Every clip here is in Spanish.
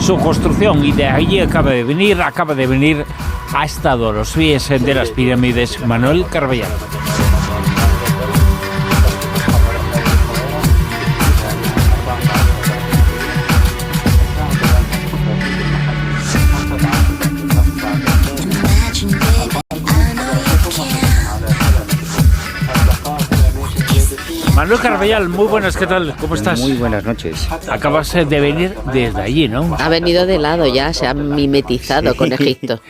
su construcción, y de ahí acaba de venir, ha estado a los pies de las pirámides Manuel Carballal. Manuel Carballal, muy buenas, ¿qué tal? ¿Cómo estás? Muy buenas noches. Acabas de venir desde allí, ¿no? Ha venido de lado ya, se ha mimetizado con Egipto.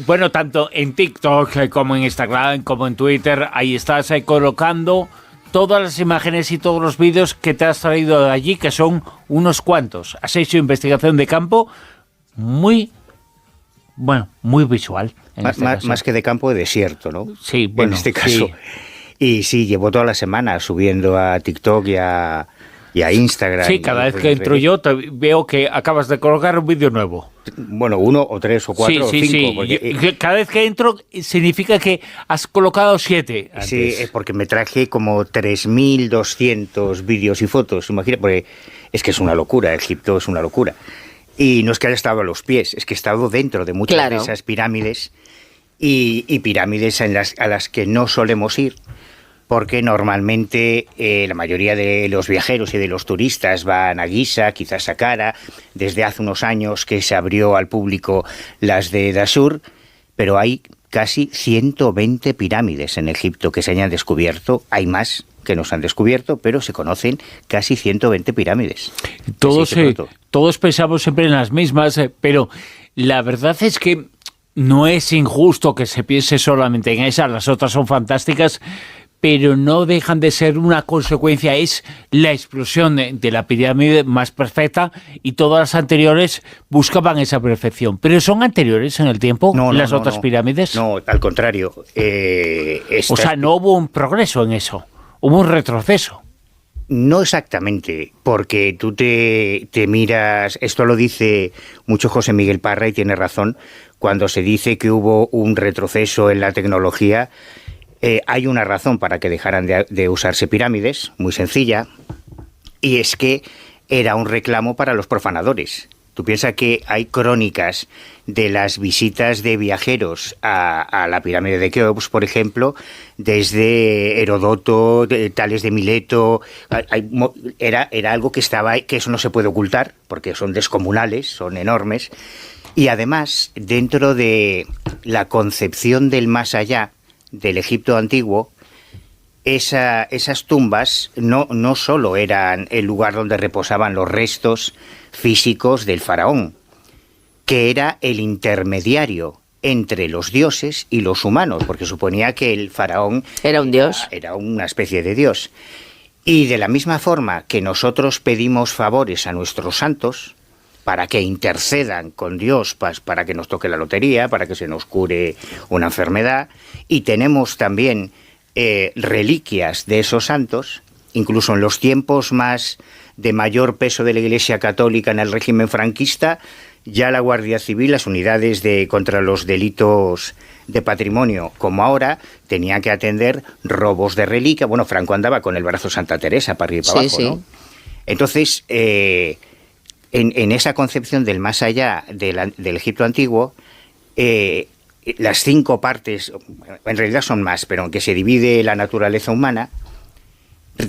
Bueno, tanto en TikTok como en Instagram, como en Twitter, ahí estás colocando todas las imágenes y todos los vídeos que te has traído de allí, que son unos cuantos. Has hecho investigación de campo muy visual. Más que de campo, de desierto, ¿no? Sí, bueno, en este caso. Sí. Y sí, llevo toda la semana subiendo a TikTok y a Instagram. Sí, cada vez que entro yo veo que acabas de colocar un vídeo nuevo. Bueno, 1 o 3 o 4 o 5. Sí. Porque cada vez que entro significa que has colocado 7 antes. Sí, es porque me traje como 3.200 vídeos y fotos. Imagina, porque es que es una locura, Egipto es una locura. Y no es que haya estado a los pies, es que he estado dentro de muchas de esas pirámides y pirámides a las que no solemos ir, porque normalmente la mayoría de los viajeros y de los turistas van a Giza, quizás a Saqqara, desde hace unos años que se abrió al público las de Dashur, pero hay casi 120 pirámides en Egipto que se hayan descubierto. Hay más que no se han descubierto, pero se conocen casi 120 pirámides. Todos pensamos siempre en las mismas, pero la verdad es que no es injusto que se piense solamente en esas, las otras son fantásticas, pero no dejan de ser una consecuencia, es la explosión de la pirámide más perfecta, y todas las anteriores buscaban esa perfección. ¿Pero son anteriores en el tiempo, las otras pirámides? No, al contrario. O sea, no hubo un progreso en eso, hubo un retroceso. No exactamente, porque tú te miras, esto lo dice mucho José Miguel Parra y tiene razón, cuando se dice que hubo un retroceso en la tecnología. Hay una razón para que dejaran de usarse pirámides, muy sencilla, y es que era un reclamo para los profanadores. Tú piensas que hay crónicas de las visitas de viajeros a la pirámide de Keops, por ejemplo, desde Herodoto, Tales de Mileto. Era algo que estaba ahí, que eso no se puede ocultar, porque son descomunales, son enormes. Y además, dentro de la concepción del más allá, del Egipto antiguo, esas tumbas no solo eran el lugar donde reposaban los restos físicos del faraón, que era el intermediario entre los dioses y los humanos, porque suponía que el faraón era un dios, era una especie de dios. Y de la misma forma que nosotros pedimos favores a nuestros santos para que intercedan con Dios, para que nos toque la lotería, para que se nos cure una enfermedad, y tenemos también reliquias de esos santos, incluso en los tiempos de mayor peso de la Iglesia Católica en el régimen franquista, ya la Guardia Civil, las unidades contra los delitos de patrimonio, como ahora, tenían que atender robos de reliquia. Bueno, Franco andaba con el brazo Santa Teresa para arriba y para abajo, ¿no? Entonces, en esa concepción del más allá del Egipto antiguo, las 5 partes, en realidad son más, pero aunque se divide la naturaleza humana,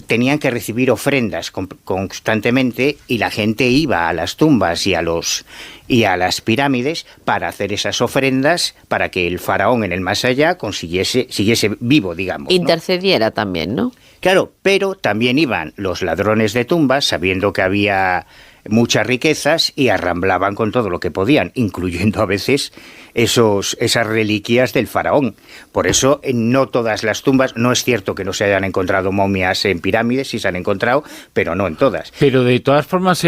tenían que recibir ofrendas constantemente, y la gente iba a las tumbas y a las pirámides para hacer esas ofrendas, para que el faraón en el más allá siguiese vivo, digamos, ¿no? Intercediera también, ¿no? Claro, pero también iban los ladrones de tumbas, sabiendo que había muchas riquezas, y arramblaban con todo lo que podían, incluyendo a veces esas reliquias del faraón. Por eso, no todas las tumbas, no es cierto que no se hayan encontrado momias en pirámides, sí se han encontrado, pero no en todas. Pero de todas formas,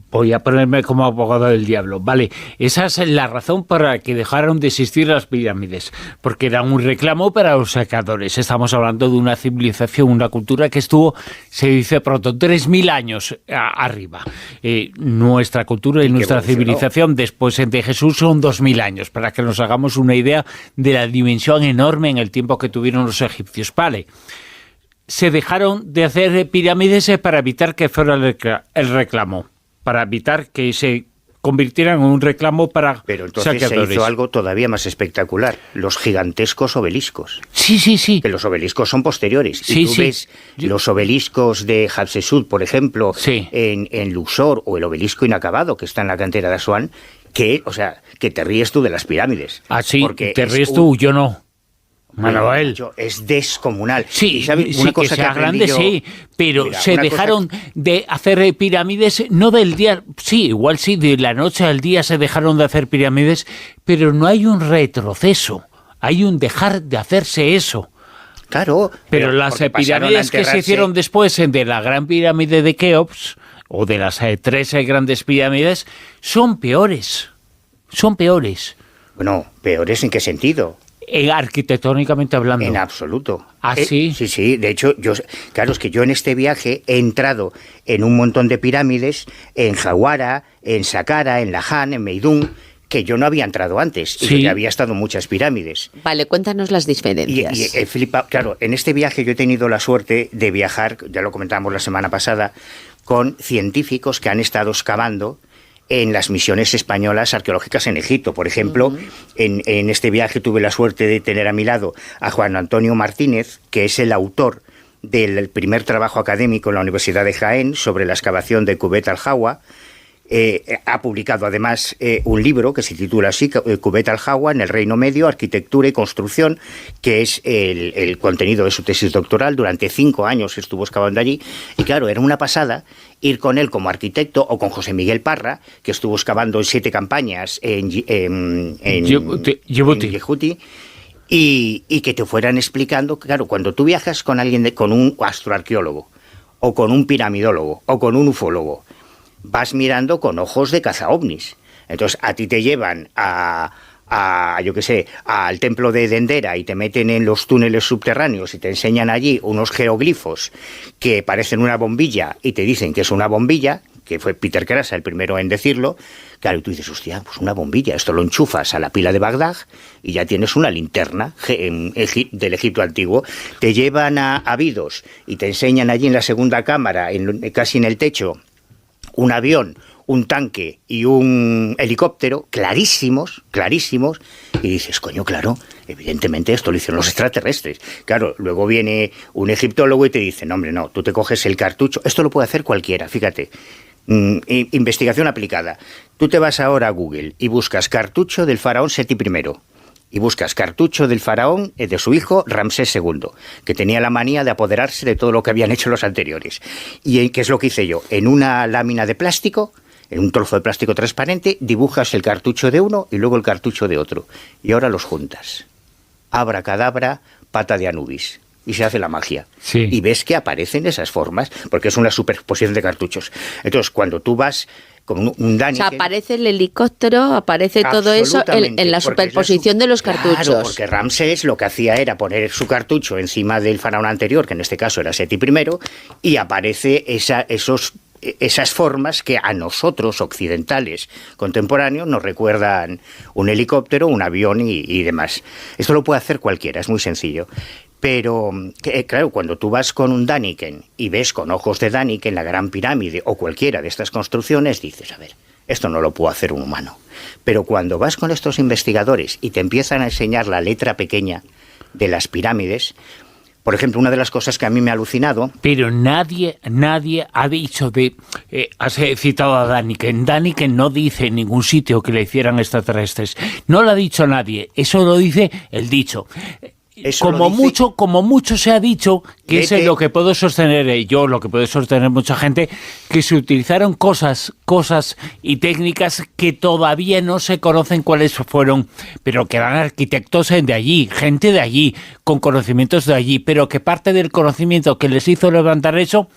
voy a ponerme como abogado del diablo. Vale, esa es la razón para que dejaron de existir las pirámides, porque eran un reclamo para los sacadores. Estamos hablando de una civilización, una cultura que estuvo, se dice pronto, 3.000 años arriba. Nuestra cultura y nuestra civilización después de Jesús son 2.000 años, para que nos hagamos una idea de la dimensión enorme en el tiempo que tuvieron los egipcios. Vale. Se dejaron de hacer pirámides para evitar que fuera el reclamo, para evitar que se convirtieran en un reclamo para Pero entonces saqueadores. se hizo algo todavía más espectacular, los gigantescos obeliscos. Sí. Que los obeliscos son posteriores. Sí, y tú sí. ves los obeliscos de Hatshepsut, por ejemplo, Sí. en Luxor, o el obelisco inacabado que está en la cantera de Asuán, que te ríes tú de las pirámides. Ah, sí, porque te es ríes tú, yo no. Manuel. Macho, es descomunal. Sí, Y ¿sabes? sí, Una que cosa sea aprendí grande, yo- sí, pero Mira, se una cosa dejaron de hacer pirámides, no del día, sí, igual sí, de la noche al día se dejaron de hacer pirámides, pero no hay un retroceso, hay un dejar de hacerse eso. Claro. Pero las porque pasaron a pirámides que se enterrarse- hicieron después de la gran pirámide de Keops, o de las 3 grandes pirámides, son peores. Son peores. Bueno, ¿peores en qué sentido? Arquitectónicamente hablando. En absoluto. ¿Ah, sí? Sí. De hecho, claro, es que yo en este viaje he entrado en un montón de pirámides, en Jawara, en Saqqara, en Lahan, en Meidún, que yo no había entrado antes. Y Sí. yo ya había estado en muchas pirámides. Vale, cuéntanos las diferencias. Y he flipado. Claro, en este viaje yo he tenido la suerte de viajar, ya lo comentábamos la semana pasada, con científicos que han estado excavando en las misiones españolas arqueológicas en Egipto. Por ejemplo, en este viaje tuve la suerte de tener a mi lado a Juan Antonio Martínez, que es el autor del primer trabajo académico en la Universidad de Jaén sobre la excavación de Kubet al-Hawa. Ha publicado además un libro que se titula así, Kubet al-Hawa en el Reino Medio, Arquitectura y Construcción, que es el contenido de su tesis doctoral. Durante 5 años estuvo excavando allí y claro, era una pasada ir con él como arquitecto, o con José Miguel Parra, que estuvo excavando en 7 campañas en Djibouti. Djibouti, y que te fueran explicando. Claro, cuando tú viajas con alguien, con un astroarqueólogo, o con un piramidólogo, o con un ufólogo, vas mirando con ojos de cazaovnis. Entonces, a ti te llevan yo qué sé, al templo de Dendera y te meten en los túneles subterráneos y te enseñan allí unos geoglifos que parecen una bombilla y te dicen que es una bombilla, que fue Peter Krasa el primero en decirlo. Claro, y tú dices, hostia, pues una bombilla, esto lo enchufas a la pila de Bagdad y ya tienes una linterna del Egipto antiguo. Te llevan a Abidos y te enseñan allí en la segunda cámara, casi en el techo, un avión, un tanque y un helicóptero, clarísimos, y dices, coño, claro, evidentemente esto lo hicieron los extraterrestres. Claro, luego viene un egiptólogo y te dice, no, hombre, no, tú te coges el cartucho, esto lo puede hacer cualquiera, fíjate, investigación aplicada. Tú te vas ahora a Google y buscas cartucho del faraón Seti I, y buscas cartucho del faraón de su hijo Ramsés II, que tenía la manía de apoderarse de todo lo que habían hecho los anteriores. ¿Y qué es lo que hice yo? En una lámina de plástico, en un trozo de plástico transparente, dibujas el cartucho de uno y luego el cartucho de otro. Y ahora los juntas. Abracadabra, pata de Anubis. Y se hace la magia. Sí. Y ves que aparecen esas formas, porque es una superposición de cartuchos. Entonces, cuando tú vas con un O Daniken... sea, aparece el helicóptero, aparece todo eso en la porque es superposición de los cartuchos. Claro, porque Ramsés lo que hacía era poner su cartucho encima del faraón anterior, que en este caso era Seti I, y aparece esas formas que a nosotros, occidentales contemporáneos, nos recuerdan un helicóptero, un avión y demás. Esto lo puede hacer cualquiera, es muy sencillo. Pero, claro, cuando tú vas con un Daniken y ves con ojos de Daniken la Gran Pirámide o cualquiera de estas construcciones, dices, a ver, esto no lo puede hacer un humano. Pero cuando vas con estos investigadores y te empiezan a enseñar la letra pequeña de las pirámides, por ejemplo, una de las cosas que a mí me ha alucinado... Pero nadie ha dicho has citado a Daniken. Daniken no dice en ningún sitio que le hicieran extraterrestres. No lo ha dicho nadie. Eso lo dice el dicho. Eso Como lo dice- mucho se ha dicho, que es lo que puedo sostener yo, lo que puede sostener mucha gente, que se utilizaron cosas y técnicas que todavía no se conocen cuáles fueron, pero que eran arquitectos de allí, gente de allí, con conocimientos de allí, pero que parte del conocimiento que les hizo levantar eso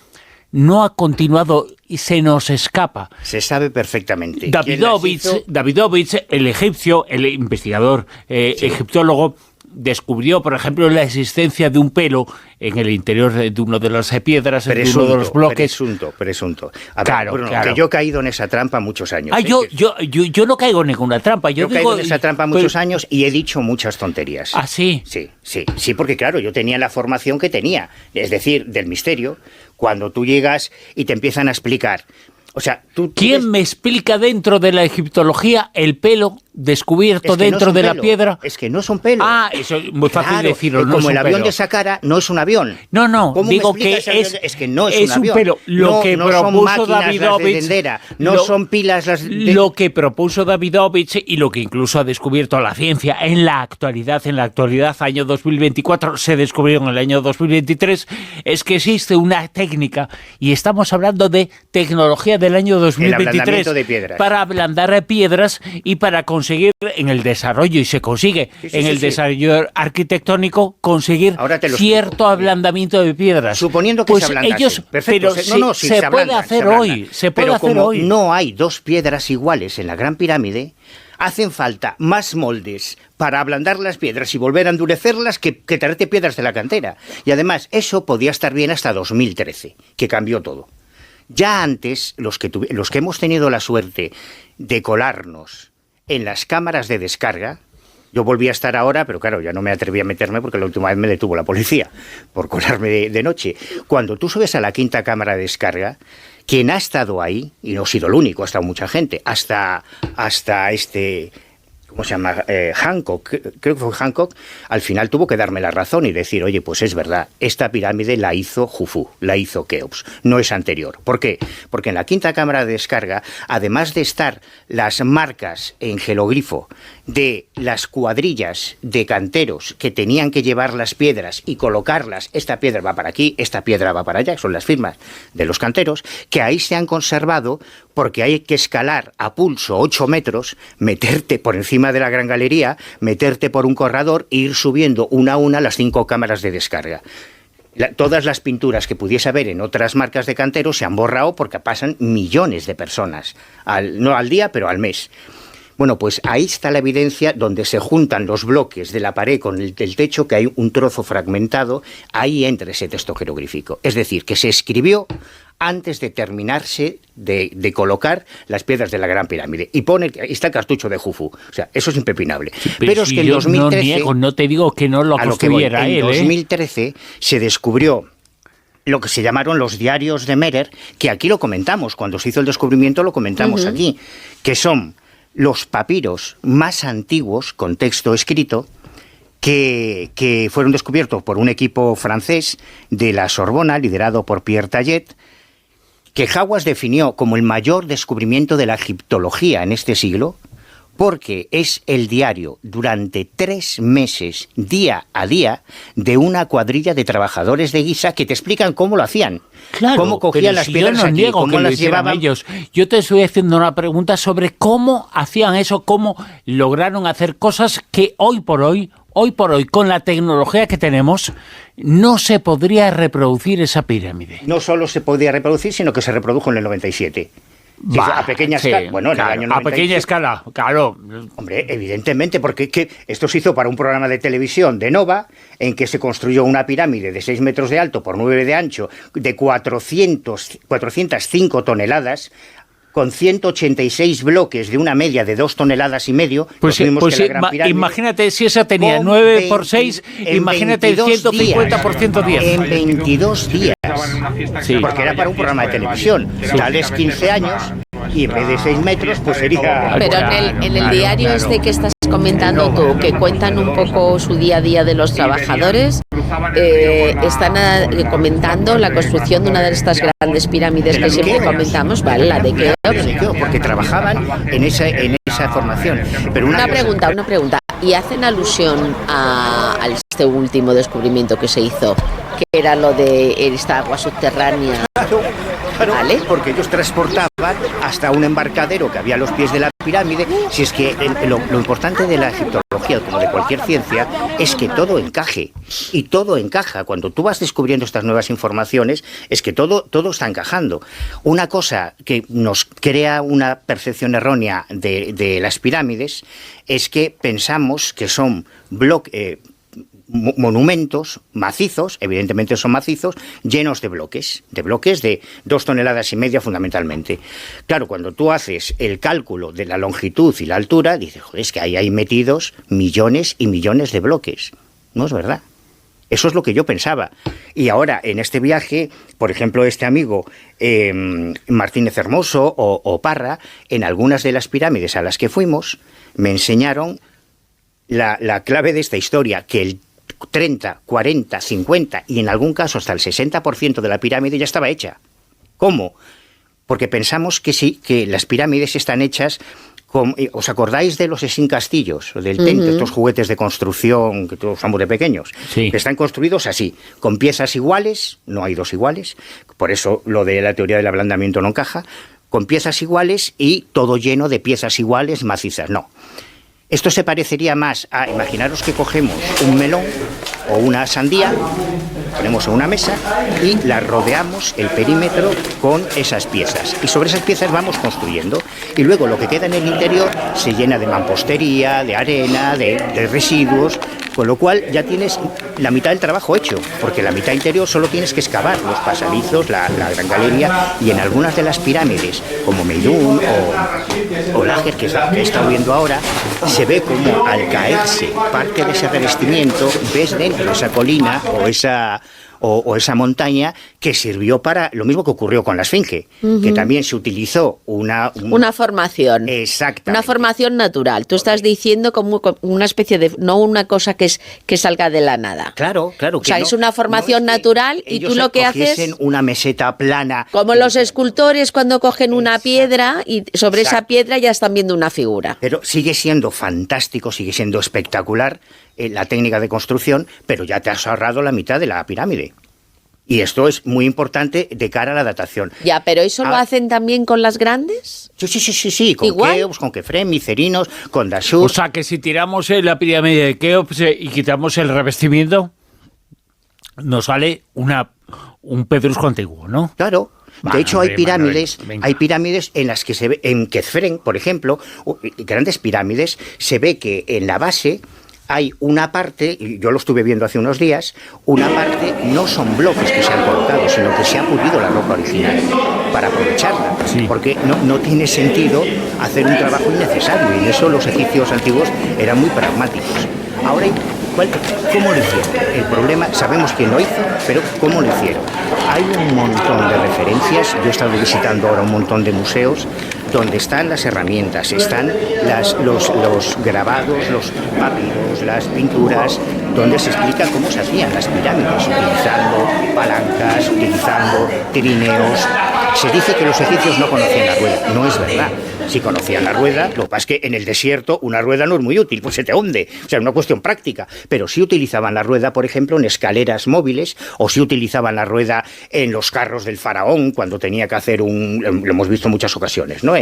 no ha continuado y se nos escapa. Se sabe perfectamente. ¿Quién las hizo? Davidovich, el egipcio, el investigador egiptólogo, descubrió, por ejemplo, la existencia de un pelo en el interior de una de las piedras, de uno de los bloques. Presunto. A ver, Claro, Bruno, claro. que yo he caído en esa trampa muchos años. Yo no caigo en ninguna trampa. Yo he caído en esa trampa muchos años y he dicho muchas tonterías. ¿Ah, sí? Sí, porque claro, yo tenía la formación que tenía, es decir, del misterio. Cuando tú llegas y te empiezan a explicar O sea, ¿quién me explica dentro de la egiptología el pelo descubierto dentro de la piedra? Es que no es un pelo. Eso es muy fácil decirlo. No, como el avión de Saqqara no es un avión. No, digo que es que no es un avión. Pelo. Lo que propuso Davidovich, no son pilas las de... Lo que propuso Davidovich y lo que incluso ha descubierto la ciencia en la actualidad, año 2024, se descubrió en el año 2023, es que existe una técnica, y estamos hablando de tecnología del año 2023, de piedras, para ablandar piedras y para conseguir en el desarrollo, y se consigue desarrollo arquitectónico, conseguir cierto ablandamiento de piedras. Suponiendo que se ablandasen. Perfecto. Pero se puede hacer hoy. Pero como no hay dos piedras iguales en la Gran Pirámide, hacen falta más moldes para ablandar las piedras y volver a endurecerlas que traerte piedras de la cantera. Y además, eso podía estar bien hasta 2013, que cambió todo. Ya antes, los que hemos tenido la suerte de colarnos en las cámaras de descarga, yo volví a estar ahora, pero claro, ya no me atreví a meterme porque la última vez me detuvo la policía por colarme de noche. Cuando tú subes a la 5ª cámara de descarga, quien ha estado ahí, y no ha sido el único, ha estado mucha gente, hasta ¿cómo se llama? Hancock, creo que fue Hancock, al final tuvo que darme la razón y decir, oye, pues es verdad, esta pirámide la hizo Jufu, la hizo Keops, no es anterior. ¿Por qué? Porque en la 5ª cámara de descarga, además de estar las marcas en jeroglifo de las cuadrillas de canteros que tenían que llevar las piedras y colocarlas, esta piedra va para aquí, esta piedra va para allá, son las firmas de los canteros, que ahí se han conservado porque hay que escalar a pulso 8 metros, meterte por encima de la Gran Galería, meterte por un corredor e ir subiendo una a una las 5 cámaras de descarga. Todas las pinturas que pudiese haber en otras marcas de canteros se han borrado porque pasan millones de personas, no al día, pero al mes. Bueno, pues ahí está la evidencia donde se juntan los bloques de la pared con el techo, que hay un trozo fragmentado, ahí entra ese texto jeroglífico. Es decir, que se escribió antes de terminarse de colocar las piedras de la Gran Pirámide. Y ahí está el cartucho de Jufu. O sea, eso es impepinable. Pero es que en 2013... No te digo que no lo construyera él. En 2013 se descubrió lo que se llamaron los diarios de Merer, que aquí lo comentamos, cuando se hizo el descubrimiento lo comentamos aquí, que son los papiros más antiguos con texto escrito que fueron descubiertos por un equipo francés de la Sorbona, liderado por Pierre Tallet, que Hawass definió como el mayor descubrimiento de la egiptología en este siglo, porque es el diario durante 3 meses, día a día, de una cuadrilla de trabajadores de Giza que te explican cómo lo hacían. Claro, cómo cogían las piedras aquí, cómo las llevaban ellos. Yo te estoy haciendo una pregunta sobre cómo hacían eso, cómo lograron hacer cosas que hoy por hoy, con la tecnología que tenemos, no se podría reproducir esa pirámide. No solo se podía reproducir, sino que se reprodujo en el 97. A pequeña escala. Bueno, claro, en el año 97. A pequeña escala, claro. Hombre, evidentemente, porque esto se hizo para un programa de televisión de Nova, en que se construyó una pirámide de 6 metros de alto por 9 de ancho, de 405 toneladas, con 186 bloques de una media de 2,5 toneladas. Pues imagínate si esa tenía 9 por 6, imagínate el 150 por 110. En 22 días. Sí. Porque era para un programa de televisión. Dales 15 años y en vez de 6 metros, pues sería... Pero en el diario este que estás comentando tú, que cuentan un poco su día a día de los trabajadores, están comentando la construcción de una de estas grandes pirámides que siempre comentamos, ¿vale? La de Keops. Porque trabajaban en esa formación. Pero una pregunta. Y hacen alusión a este último descubrimiento que se hizo, que era lo de esta agua subterránea. Claro, ¿vale? Porque ellos transportaban hasta un embarcadero que había a los pies de la pirámide. Si es que lo importante de la egiptología, como de cualquier ciencia, es que todo encaje. Y todo encaja. Cuando tú vas descubriendo estas nuevas informaciones, es que todo está encajando. Una cosa que nos crea una percepción errónea de las pirámides es que pensamos que son monumentos macizos, evidentemente son macizos, llenos de bloques de 2,5 toneladas fundamentalmente. Claro, cuando tú haces el cálculo de la longitud y la altura, dices, joder, es que ahí hay metidos millones y millones de bloques. No es verdad. Eso es lo que yo pensaba. Y ahora, en este viaje, por ejemplo, este amigo Martínez Hermoso o Parra, en algunas de las pirámides a las que fuimos, me enseñaron la clave de esta historia, que el 30, 40, 50 y en algún caso hasta el 60% de la pirámide ya estaba hecha. ¿Cómo? Porque pensamos que sí, que las pirámides están hechas con, ¿os acordáis de los Essin Castillos, del Tente, estos juguetes de construcción que todos usamos de pequeños? Sí. Que están construidos así, con piezas iguales, no hay dos iguales, por eso lo de la teoría del ablandamiento no encaja, con piezas iguales y todo lleno de piezas iguales macizas. No. Esto se parecería más a, imaginaros que cogemos un melón o una sandía, ponemos en una mesa y la rodeamos el perímetro con esas piezas. Y sobre esas piezas vamos construyendo. Y luego lo que queda en el interior se llena de mampostería, de arena, de residuos, con lo cual ya tienes la mitad del trabajo hecho, porque la mitad interior solo tienes que excavar los pasadizos, la gran galería, y en algunas de las pirámides, como Meidún o Láger, que he estado viendo ahora, se ve como al caerse parte de ese revestimiento, ves dentro esa colina o esa montaña que sirvió para lo mismo que ocurrió con la Esfinge, que también se utilizó una formación. Exactamente. Una formación natural. Tú estás diciendo como una especie de, no una cosa que salga de la nada. Claro. O sea, es una formación natural y tú lo que haces... una meseta plana. Como los escultores cuando cogen una piedra y sobre esa piedra ya están viendo una figura. Pero sigue siendo fantástico, sigue siendo espectacular la técnica de construcción, pero ya te has ahorrado la mitad de la pirámide. Y esto es muy importante de cara a la datación. Ya, pero ¿eso lo hacen también con las grandes? Sí, con Keops, con Kefren, Micerinos, con Dashur. O sea, que si tiramos la pirámide de Keops y quitamos el revestimiento, nos sale un pedrusco antiguo, ¿no? Claro. De hecho, hay pirámides en las que se ve, en Kefren, por ejemplo, grandes pirámides, se ve que en la base hay una parte, y yo lo estuve viendo hace unos días, una parte no son bloques que se han colocado, sino que se ha pulido la roca original para aprovecharla, porque no tiene sentido hacer un trabajo innecesario, y en eso los egipcios antiguos eran muy pragmáticos. Ahora, ¿cómo lo hicieron? El problema, sabemos quién lo hizo, pero ¿cómo lo hicieron? Hay un montón de referencias, yo he estado visitando ahora un montón de museos, donde están las herramientas, están los grabados, los papiros, las pinturas, donde se explica cómo se hacían las pirámides, utilizando palancas, utilizando trineos. Se dice que los egipcios no conocían la rueda, no es verdad. Si conocían la rueda, lo que pasa es que en el desierto una rueda no es muy útil, pues se te hunde, o sea, es una cuestión práctica, pero sí utilizaban la rueda, por ejemplo, en escaleras móviles, o sí utilizaban la rueda en los carros del faraón, cuando tenía que hacer lo hemos visto en muchas ocasiones, ¿no?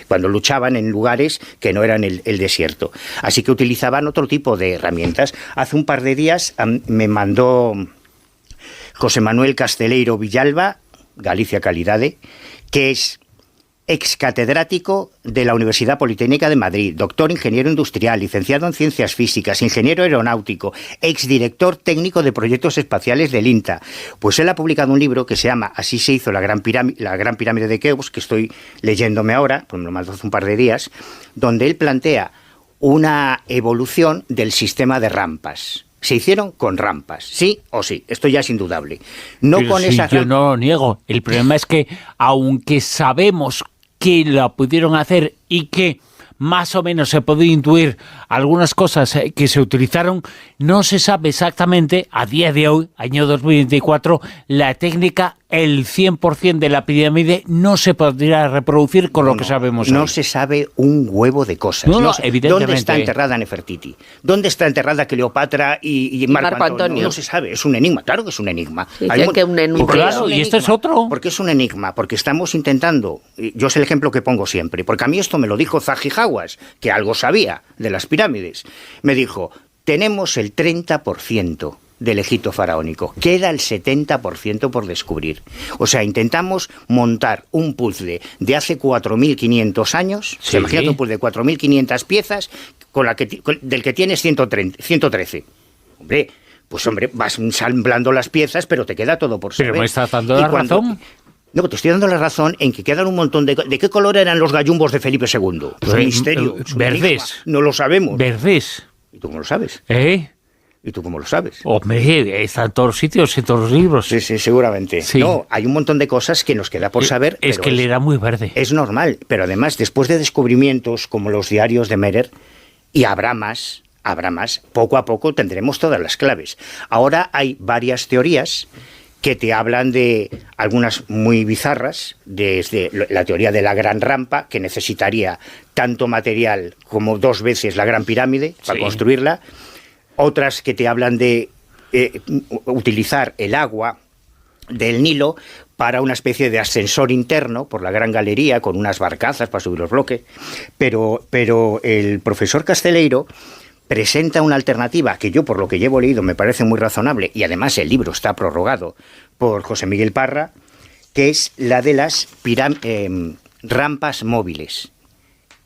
Cuando luchaban en lugares que no eran el desierto. Así que utilizaban otro tipo de herramientas. Hace un par de días me mandó José Manuel Casteleiro Villalba, Galicia Calidade, que es excatedrático de la Universidad Politécnica de Madrid, doctor ingeniero industrial, licenciado en ciencias físicas, ingeniero aeronáutico, exdirector técnico de proyectos espaciales del INTA. Pues él ha publicado un libro que se llama Así se hizo la gran pirámide de Keops, que estoy leyéndome ahora, pues me lo mandó hace un par de días, donde él plantea una evolución del sistema de rampas. Se hicieron con rampas, sí o sí, esto ya es indudable. No pero con sí, esas yo no lo niego. El problema es que, aunque sabemos que la pudieron hacer y que más o menos se puede intuir algunas cosas que se utilizaron, no se sabe exactamente, a día de hoy, año 2024, la técnica, el 100% de la pirámide no se podría reproducir con lo que sabemos hoy. No se sabe un huevo de cosas. Evidentemente. ¿Dónde está enterrada Nefertiti? ¿Dónde está enterrada Cleopatra y Marco Antonio? No se sabe, es un enigma, claro que es un enigma. Sí, que un enigma. Claro, y esto es otro. Porque es un enigma, porque estamos intentando, yo es el ejemplo que pongo siempre, porque a mí esto me lo dijo Zahi Hawass, que algo sabía de las pirámides. Me dijo, tenemos el 30% del Egipto faraónico, queda el 70% por descubrir. O sea, intentamos montar un puzzle de hace 4.500 años, Sí. imagínate un puzzle de 4.500 piezas, del que tienes 113. Hombre, vas ensamblando las piezas, pero te queda todo por saber. Pero me estás dando la razón. No, te estoy dando la razón en que quedan un montón de... ¿De qué color eran los gallumbos de Felipe II? Pues un misterio. Es un verdes. enigma. No lo sabemos. Verdes. ¿Y tú cómo lo sabes? ¿Eh? ¿Y tú cómo lo sabes? Hombre, está en todos los sitios, en todos los libros. Sí, seguramente. Sí. No, hay un montón de cosas que nos queda por saber. Es que le era muy verde. Es normal, pero además, después de descubrimientos como los diarios de Merer, y habrá más, poco a poco tendremos todas las claves. Ahora hay varias teorías que te hablan de algunas muy bizarras, desde la teoría de la gran rampa, que necesitaría tanto material como 2 veces la Gran Pirámide para construirla. Otras que te hablan de utilizar el agua del Nilo para una especie de ascensor interno por la Gran Galería con unas barcazas para subir los bloques. Pero el profesor Casteleiro presenta una alternativa que yo, por lo que llevo leído, me parece muy razonable, y además el libro está prorrogado por José Miguel Parra, que es la de las rampas móviles,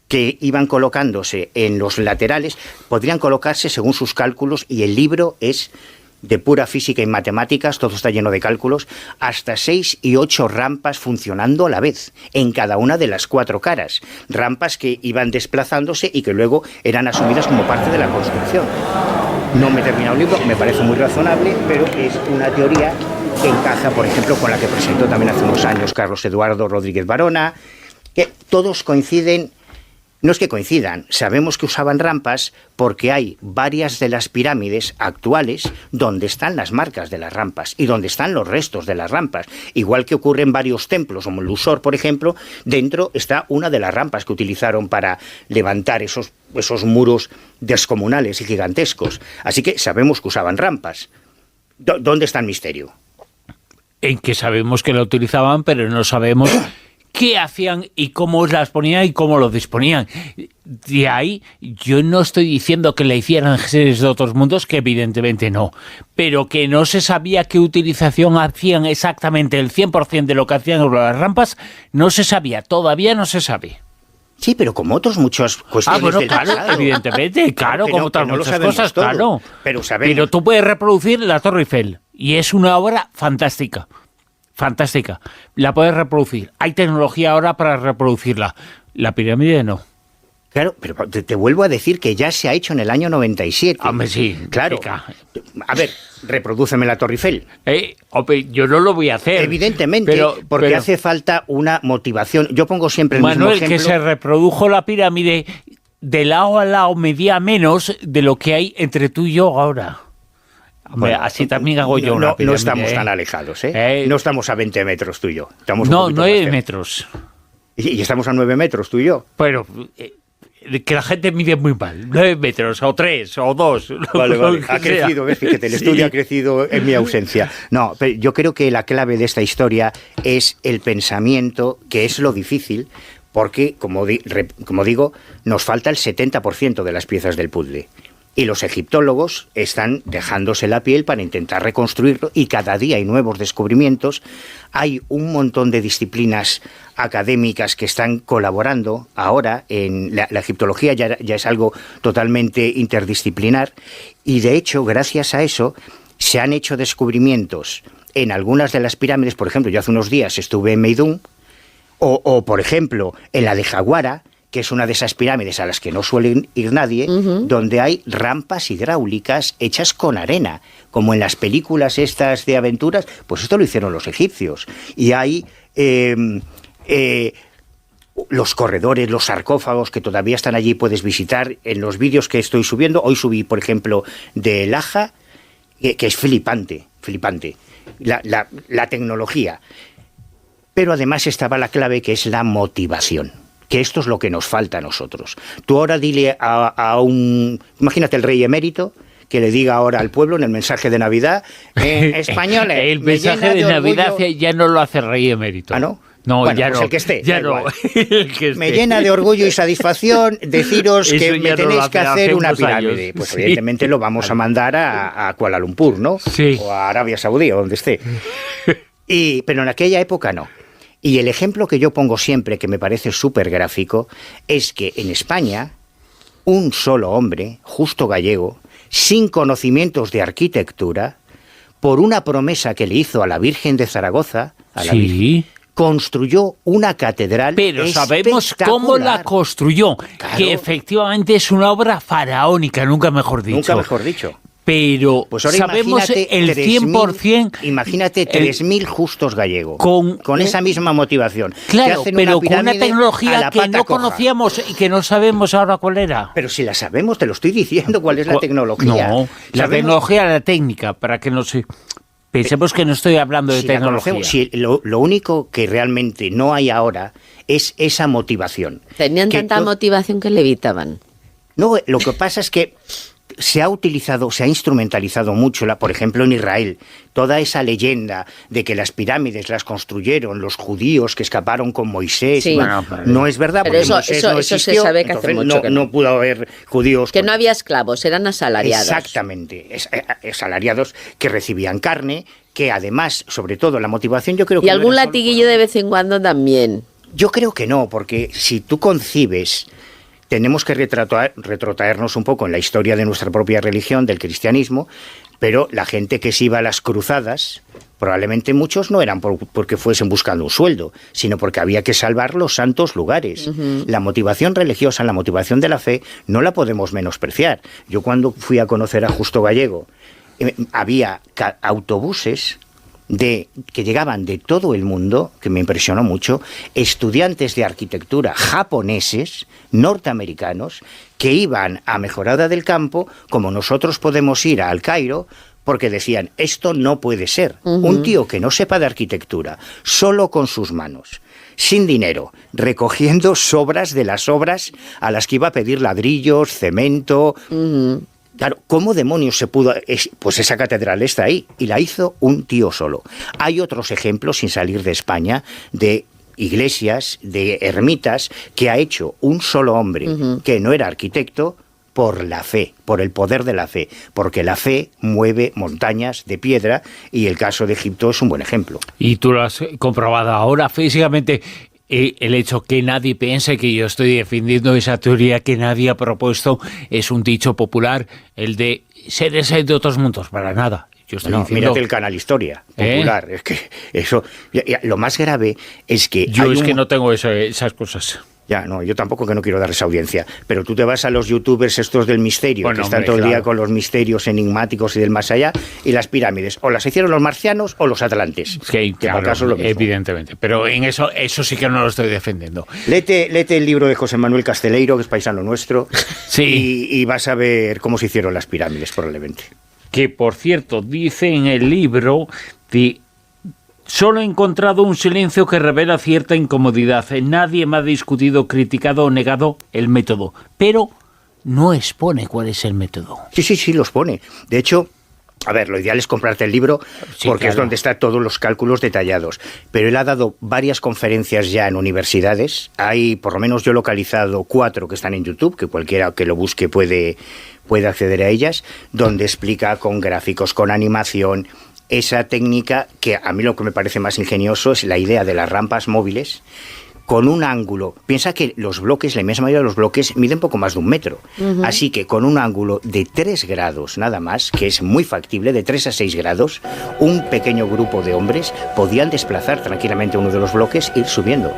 que iban colocándose en los laterales, podrían colocarse según sus cálculos, y el libro es de pura física y matemáticas, todo está lleno de cálculos, hasta 6 y 8 rampas funcionando a la vez, en cada una de las 4 caras. Rampas que iban desplazándose y que luego eran asumidas como parte de la construcción. No me he terminado el libro, me parece muy razonable, pero es una teoría que encaja, por ejemplo, con la que presentó también hace unos años Carlos Eduardo Rodríguez Varona, que todos coinciden. No es que coincidan, sabemos que usaban rampas porque hay varias de las pirámides actuales donde están las marcas de las rampas y donde están los restos de las rampas. Igual que ocurre en varios templos, como en Luxor, por ejemplo, dentro está una de las rampas que utilizaron para levantar esos muros descomunales y gigantescos. Así que sabemos que usaban rampas. ¿Dónde está el misterio? En que sabemos que la utilizaban, pero no sabemos qué hacían y cómo las ponían y cómo lo disponían. De ahí, yo no estoy diciendo que la hicieran seres de otros mundos, que evidentemente no, pero que no se sabía qué utilización hacían exactamente el 100% de lo que hacían con las rampas, no se sabía, todavía no se sabe. Sí, pero como otros muchos cuestiones bueno, del claro, pasado. evidentemente, claro, como otras muchas cosas, todo, claro. Pero sabemos. Pero tú puedes reproducir la Torre Eiffel, y es una obra fantástica. Fantástica. La puedes reproducir. Hay tecnología ahora para reproducirla. La pirámide no. Claro, pero te vuelvo a decir que ya se ha hecho en el año 97. Hombre, sí. Claro. A ver, reprodúceme la Torre Eiffel. Hombre, yo no lo voy a hacer. Evidentemente, porque hace falta una motivación. Yo pongo siempre el mismo ejemplo. Que se reprodujo la pirámide de lado a lado medía menos de lo que hay entre tú y yo ahora. Bueno, así también hago yo una pirámide. No estamos tan alejados, ¿eh? No estamos a 20 metros tú y yo. Estamos 9 metros. Y estamos a 9 metros tú y yo. Pero que la gente mide muy mal. 9 metros, o 3, o 2. Vale. Ha crecido, ¿ves? Fíjate, el estudio ha crecido en mi ausencia. No, pero yo creo que la clave de esta historia es el pensamiento, que es lo difícil, porque, como digo, nos falta el 70% de las piezas del puzzle. Y los egiptólogos están dejándose la piel para intentar reconstruirlo, y cada día hay nuevos descubrimientos. Hay un montón de disciplinas académicas que están colaborando ahora. En la egiptología ya es algo totalmente interdisciplinar, y de hecho, gracias a eso, se han hecho descubrimientos en algunas de las pirámides. Por ejemplo, yo hace unos días estuve en Meidún, o por ejemplo, en la de Jaguara, que es una de esas pirámides a las que no suele ir nadie, donde hay rampas hidráulicas hechas con arena, como en las películas estas de aventuras. Pues esto lo hicieron los egipcios. Y hay los corredores, los sarcófagos que todavía están allí, puedes visitar en los vídeos que estoy subiendo. Hoy subí, por ejemplo, de Laja, que es flipante, la tecnología. Pero además estaba la clave, que es la motivación. Que esto es lo que nos falta a nosotros. Tú ahora dile imagínate el rey emérito, que le diga ahora al pueblo en el mensaje de Navidad, españoles. El mensaje de Navidad ya no lo hace el rey emérito. ¿Ah, no? No, bueno, ya pues no. El que esté. Ya no. Me llena de orgullo y satisfacción deciros que me tenéis que hacer una pirámide. Años. Pues evidentemente lo vamos a mandar a Kuala Lumpur, ¿no? Sí. O a Arabia Saudí, o donde esté. Pero en aquella época no. Y el ejemplo que yo pongo siempre, que me parece súper gráfico, es que en España, un solo hombre, Justo Gallego, sin conocimientos de arquitectura, por una promesa que le hizo a la Virgen de Zaragoza, Virgen, construyó una catedral. Pero sabemos cómo la construyó, claro. Que efectivamente es una obra faraónica, nunca mejor dicho. Nunca mejor dicho. pero pues ahora sabemos el 100%... Imagínate 3.000 justos gallegos con esa misma motivación. Claro, pero con una tecnología que no coja. Conocíamos y que no sabemos ahora cuál era. Pero si la sabemos, te lo estoy diciendo, cuál es la tecnología. No, la tecnología, la técnica, para que no se... Pensemos que no estoy hablando de tecnología. Lo único que realmente no hay ahora es esa motivación. Tenían tanta motivación que levitaban. No, lo que pasa es que se ha utilizado, se ha instrumentalizado mucho, por ejemplo en Israel, toda esa leyenda de que las pirámides las construyeron los judíos que escaparon con Moisés. Sí. Bueno, no es verdad, porque Moisés no existió, se sabe que hace mucho que no pudo haber judíos. Que no había esclavos, eran asalariados. Exactamente, asalariados que recibían carne, que además, sobre todo, la motivación yo creo que... Y algún latiguillo de vez en cuando también. Yo creo que no, porque si tú concibes... Tenemos que retrotraernos un poco en la historia de nuestra propia religión, del cristianismo, pero la gente que se iba a las cruzadas, probablemente muchos no eran porque fuesen buscando un sueldo, sino porque había que salvar los santos lugares. Uh-huh. La motivación religiosa, la motivación de la fe, no la podemos menospreciar. Yo cuando fui a conocer a Justo Gallego, había autobuses que llegaban de todo el mundo, que me impresionó mucho, estudiantes de arquitectura japoneses, norteamericanos, que iban a Mejorada del Campo, como nosotros podemos ir a El Cairo, porque decían, esto no puede ser. Uh-huh. Un tío que no sepa de arquitectura, solo con sus manos, sin dinero, recogiendo sobras de las obras a las que iba a pedir ladrillos, cemento... Uh-huh. Claro, ¿cómo demonios se pudo...? Pues esa catedral está ahí, y la hizo un tío solo. Hay otros ejemplos, sin salir de España, de iglesias, de ermitas, que ha hecho un solo hombre, uh-huh, que no era arquitecto, por la fe, por el poder de la fe, porque la fe mueve montañas de piedra, y el caso de Egipto es un buen ejemplo. Y tú lo has comprobado ahora físicamente... El hecho que nadie piense que yo estoy defendiendo esa teoría que nadie ha propuesto es un dicho popular, el de seres de otros mundos, para nada. Yo estoy diciendo... Mírate el canal Historia popular, es que eso... lo más grave es que... Yo que no tengo esas cosas. Ya, no, yo tampoco, que no quiero darles audiencia, pero tú te vas a los youtubers estos del misterio, que están todo el día con los misterios enigmáticos y del más allá, y las pirámides, o las hicieron los marcianos o los atlantes. Sí, claro, acaso lo mismo. Evidentemente, pero en eso sí que no lo estoy defendiendo. Léete el libro de José Manuel Casteleiro, que es paisano nuestro, sí, y vas a ver cómo se hicieron las pirámides, probablemente. Que, por cierto, dice en el libro de... Solo he encontrado un silencio que revela cierta incomodidad. Nadie me ha discutido, criticado o negado el método. Pero no expone cuál es el método. Sí, los pone. De hecho, a ver, lo ideal es comprarte el libro, porque claro, es donde están todos los cálculos detallados. Pero él ha dado varias conferencias ya en universidades. Hay, por lo menos yo he localizado 4 que están en YouTube, que cualquiera que lo busque puede acceder a ellas, donde explica con gráficos, con animación... Esa técnica, que a mí lo que me parece más ingenioso es la idea de las rampas móviles con un ángulo. Piensa que los bloques, la inmensa mayoría de los bloques, miden poco más de 1 metro. Uh-huh. Así que con un ángulo de 3 grados nada más, que es muy factible, de 3 a 6 grados, un pequeño grupo de hombres podían desplazar tranquilamente uno de los bloques e ir subiendo.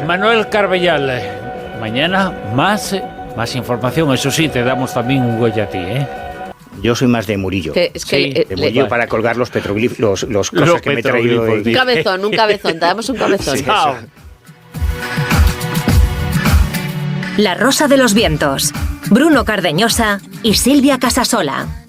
Manuel Carbellal, mañana más información. Eso sí, te damos también un huella a ti, ¿eh? Yo soy más de Murillo. De Murillo para colgar los petroglifos, los cosas que me he traído. Un cabezón, te damos un cabezón. Sí, La Rosa de los Vientos, Bruno Cardeñosa y Silvia Casasola.